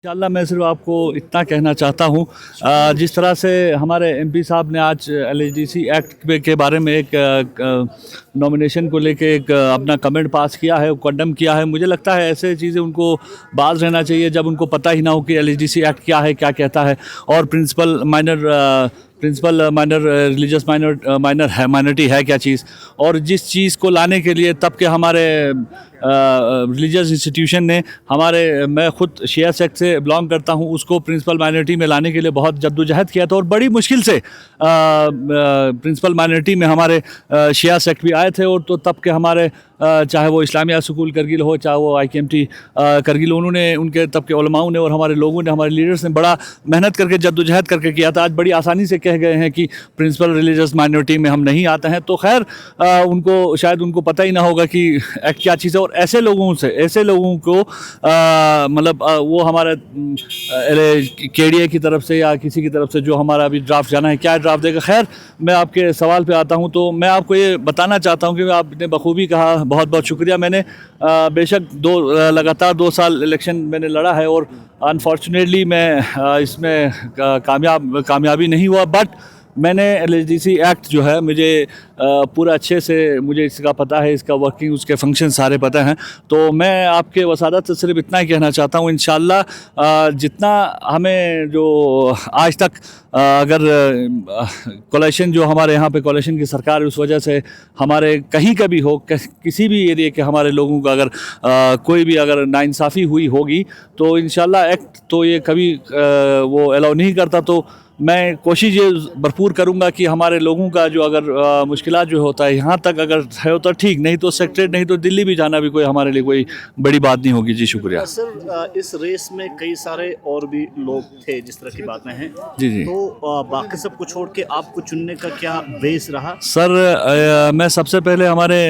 इंशाल्लाह मैं सिर्फ आपको इतना कहना चाहता हूँ, जिस तरह से हमारे एमपी साहब ने आज एलएचडीसी एक्ट के बारे में एक नॉमिनेशन को लेके एक अपना कमेंट पास किया है, कंडम किया है। मुझे लगता है ऐसे चीज़ें उनको बाज रहना चाहिए जब उनको पता ही ना हो कि एलएचडीसी एक्ट क्या है, क्या कहता है, और प्रिंसिपल माइनर रिलीजियस माइनॉरिटी है क्या चीज़, और जिस चीज़ को लाने के लिए तब के हमारे रिलीजियस इंस्टीट्यूशन ने मैं ख़ुद शिया सेक्ट से बिलोंग करता हूँ, उसको प्रिंसिपल माइनॉरिटी में लाने के लिए बहुत जद्दोजहद किया था, और बड़ी मुश्किल से प्रिंसिपल माइनॉरिटी में हमारे शिया सेक्ट भी आए थे। और तो तब के हमारे चाहे वो इस्लामिया स्कूल करगिल हो, चाहे वो IKMT करगिल, उन्होंने, उनके तब के उलमाओं ने और हमारे लोगों ने, हमारे लीडर्स ने बड़ा मेहनत करके जद्दोजहद करके किया था। आज बड़ी आसानी से कह गए हैं कि प्रिंसिपल रिलीजियस माइनॉरिटी में हम नहीं आते हैं। तो खैर उनको शायद उनको पता ही ना होगा कि एक्ट क्या चीज़ है, और ऐसे लोगों को वो हमारे KDA की तरफ से या किसी की तरफ से जो हमारा अभी ड्राफ्ट जाना है, क्या ड्राफ्ट देगा। खैर मैं आपके सवाल पे आता हूँ, तो मैं आपको ये बताना चाहता हूँ कि आपने बखूबी कहा, बहुत बहुत शुक्रिया। मैंने बेशक लगातार 2 साल इलेक्शन मैंने लड़ा है, और अनफॉर्चुनेटली मैं इसमें कामयाबी नहीं हुआ, बट मैंने एलएचडीसी एक्ट जो है मुझे पूरा अच्छे से मुझे इसका पता है, इसका वर्किंग, उसके फंक्शन सारे पता हैं। तो मैं आपके वसादत से सिर्फ इतना ही कहना चाहता हूँ, इंशाल्लाह जितना हमें जो आज तक अगर कोलेशन जो हमारे यहाँ पे कोलेशन की सरकार है, उस वजह से हमारे कहीं का भी हो, किसी भी एरिया के हमारे लोगों का अगर कोई भी अगर नाइंसाफ़ी हुई होगी, तो इंशाल्लाह एक्ट तो ये कभी वो अलाउ नहीं करता। तो मैं कोशिश ये भरपूर करूंगा कि हमारे लोगों का जो अगर मुश्किलात जो होता है यहाँ तक अगर है तो ठीक, नहीं तो सेक्रेट, नहीं तो दिल्ली भी जाना भी कोई हमारे लिए कोई बड़ी बात नहीं होगी। जी शुक्रिया सर। इस रेस में कई सारे और भी लोग थे जिस तरह की बातें हैं। जी। तो बाकी सबको छोड़ के आपको चुनने का क्या बेस रहा? सर मैं सबसे पहले हमारे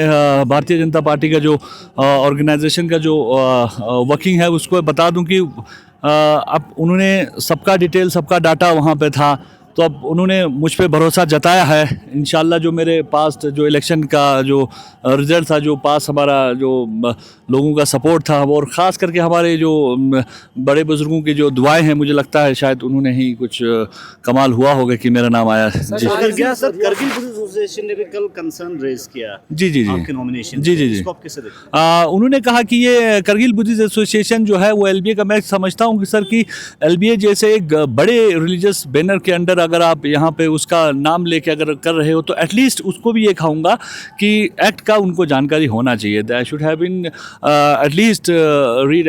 भारतीय जनता पार्टी का जो ऑर्गेनाइजेशन का जो वर्किंग है उसको बता दूं कि अब उन्होंने सबका डिटेल, सबका डाटा वहाँ पे था, तो अब उन्होंने मुझ पे भरोसा जताया है। इंशाल्लाह जो मेरे पास जो इलेक्शन का जो रिज़ल्ट था, जो पास हमारा जो लोगों का सपोर्ट था, और ख़ास करके हमारे जो बड़े बुज़ुर्गों की जो दुआएं हैं, मुझे लगता है शायद उन्होंने ही कुछ कमाल हुआ होगा कि मेरा नाम आया। जी सर, करगिल बुद्धिस्ट एसोसिएशन ने भी कल कंसर्न रेज किया जी आपके नॉमिनेशन। जी। इसको आप कैसे देखते हैं? उन्होंने कहा कि ये करगिल बुद्धिस्ट एसोसिएशन जो है वो LBA का, मैं समझता हूँ कि सर कि LBA जैसे एक बड़े रिलीजियस बैनर के अंडर अगर आप यहाँ पे उसका नाम लेके अगर कर रहे हो, तो एटलीस्ट उसको भी ये कहूँगा कि एक्ट का उनको जानकारी होना चाहिए। That should have been at least read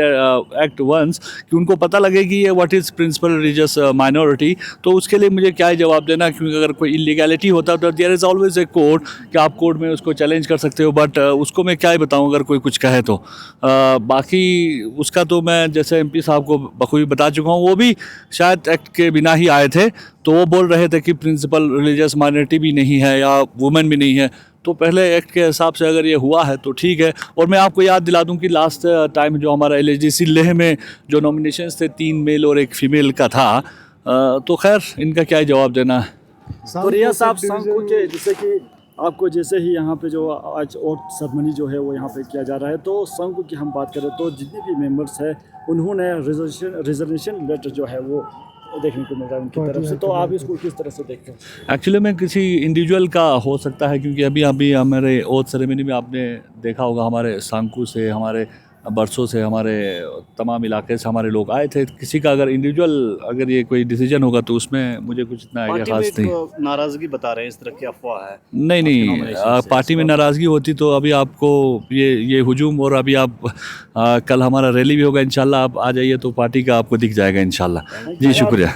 act once, कि उनको पता लगे कि ये what is principal religious minority. तो उसके लिए मुझे क्या जवाब देना, क्योंकि अगर कोई इलीगैलिटी होता तो there is always a court कि आप कोर्ट में उसको चैलेंज कर सकते हो, बट उसको मैं क्या ही बताऊँ अगर कोई कुछ कहे तो। बाकी उसका तो मैं जैसे MP साहब को बखूबी बता चुका हूँ, वो भी शायद एक्ट के बिना ही आए थे, तो वो बोल रहे थे कि प्रिंसिपल रिलीजियस माइनॉरिटी भी नहीं है या वुमेन भी नहीं है। तो पहले एक्ट के हिसाब से अगर ये हुआ है तो ठीक है। और मैं आपको याद दिला दूं कि लास्ट टाइम जो हमारा LHDC लेह में जो नॉमिनेशंस थे 3 मेल और 1 फीमेल का था, तो खैर इनका क्या जवाब देना है। तो रिया साहब सांको के, जैसे कि आपको जैसे ही यहाँ पे जो आज वोट सेरेमनी जो है वो यहाँ पे किया जा रहा है, तो सांको की हम बात करें तो जितने भी मेंबर्स हैं उन्होंने रिजर्वेशन लेटर जो है वो देखने को मिल रहा है उनकी तरफ से, तो आप इसको किस तरह से देखते हैं? एक्चुअली में किसी इंडिविजुअल का हो सकता है, क्योंकि अभी हमारे ओथ सेरेमनी में आपने देखा होगा हमारे सांकू से, हमारे बरसों से, हमारे तमाम इलाके से हमारे लोग आए थे। किसी का अगर इंडिविजुअल अगर ये कोई डिसीजन होगा तो उसमें मुझे कुछ इतना आइडिया खास नहीं। नाराजगी बता रहे हैं, इस तरह की अफवाह है? नहीं, पार्टी में नाराज़गी होती तो अभी आपको ये हुजूम, और अभी आप कल हमारा रैली भी होगा इंशाल्लाह, आप आ जाइए तो पार्टी का आपको दिख जाएगा इंशाल्लाह। जी शुक्रिया।